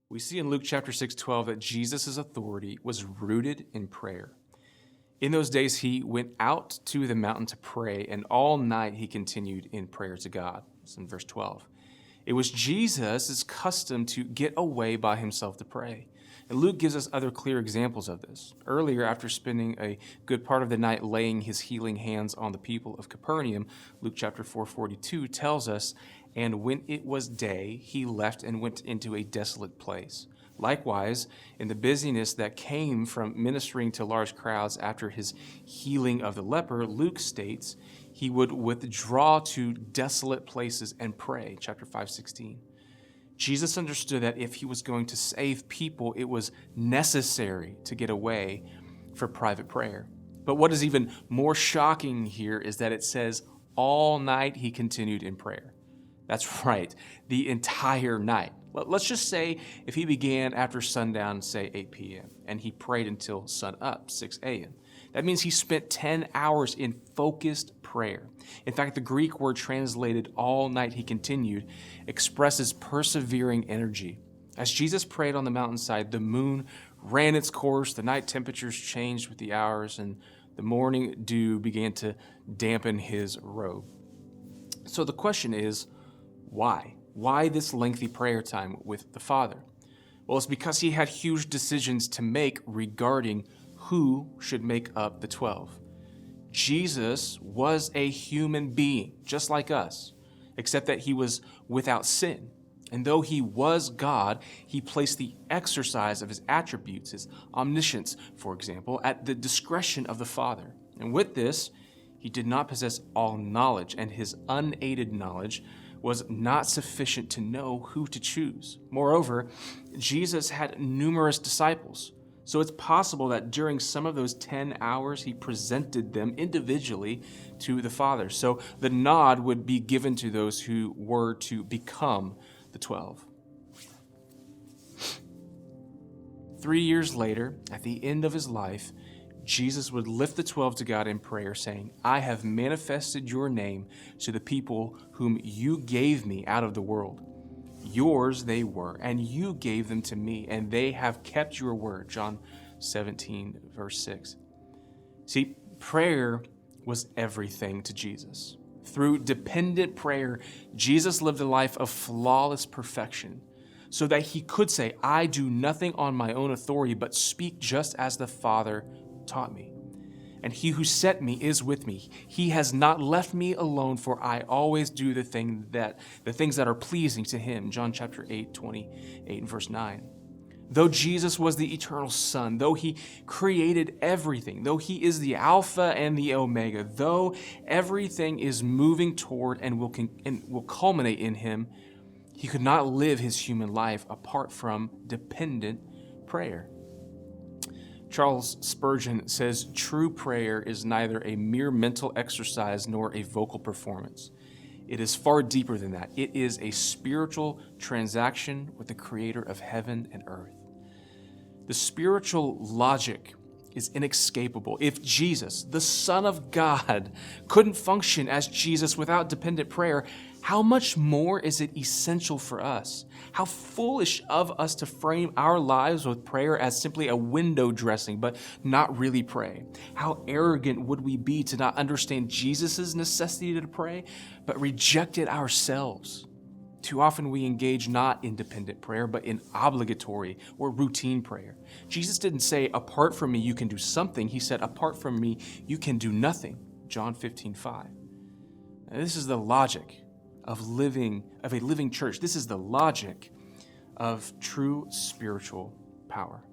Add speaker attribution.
Speaker 1: We see in Luke chapter 6:12 that Jesus' authority was rooted in prayer. In those days, he went out to the mountain to pray, and all night he continued in prayer to God. It's in verse 12. It was Jesus' custom to get away by himself to pray. And Luke gives us other clear examples of this. Earlier, after spending a good part of the night laying his healing hands on the people of Capernaum, Luke chapter 4:42 tells us, "And when it was day, he left and went into a desolate place." Likewise, in the busyness that came from ministering to large crowds after his healing of the leper, Luke states he would withdraw to desolate places and pray, chapter 5:16. Jesus understood that if he was going to save people, it was necessary to get away for private prayer. But what is even more shocking here is that it says, all night he continued in prayer. That's right, the entire night. Let's just say if he began after sundown, say 8 p.m., and he prayed until sun up, 6 a.m. That means he spent 10 hours in focused prayer. In fact, the Greek word translated all night he continued expresses persevering energy. As Jesus prayed on the mountainside, the moon ran its course, the night temperatures changed with the hours, and the morning dew began to dampen his robe. So the question is, why? Why this lengthy prayer time with the Father? Well, it's because he had huge decisions to make regarding who should make up the 12. Jesus was a human being, just like us, except that he was without sin. And though he was God, he placed the exercise of his attributes, his omniscience, for example, at the discretion of the Father. And with this, he did not possess all knowledge, and his unaided knowledge was not sufficient to know who to choose. Moreover, Jesus had numerous disciples, so it's possible that during some of those 10 hours, he presented them individually to the Father. So the nod would be given to those who were to become the 12. 3 years later, at the end of his life, Jesus would lift the 12 to God in prayer, saying, "I have manifested your name to the people whom you gave me out of the world. Yours they were, and you gave them to me, and they have kept your word." John 17, verse 6. See, prayer was everything to Jesus. Through dependent prayer, Jesus lived a life of flawless perfection, so that he could say, "I do nothing on my own authority, but speak just as the Father taught me. And he who sent me is with me. He has not left me alone, for I always do the things that are pleasing to him." John chapter 8, 28 and verse 9. Though Jesus was the eternal Son, though he created everything, though he is the Alpha and the Omega, though everything is moving toward and will culminate in him, he could not live his human life apart from dependent prayer. Charles Spurgeon says, "True prayer is neither a mere mental exercise nor a vocal performance. It is far deeper than that. It is a spiritual transaction with the Creator of heaven and earth." The spiritual logic is inescapable. If Jesus, the Son of God, couldn't function as Jesus without dependent prayer, how much more is it essential for us? How foolish of us to frame our lives with prayer as simply a window dressing, but not really pray. How arrogant would we be to not understand Jesus' necessity to pray, but reject it ourselves? Too often we engage not in dependent prayer, but in obligatory or routine prayer. Jesus didn't say, "Apart from me, you can do something." He said, "Apart from me, you can do nothing." John 15:5. Now, this is the logic of a living church. This is the logic of true spiritual power.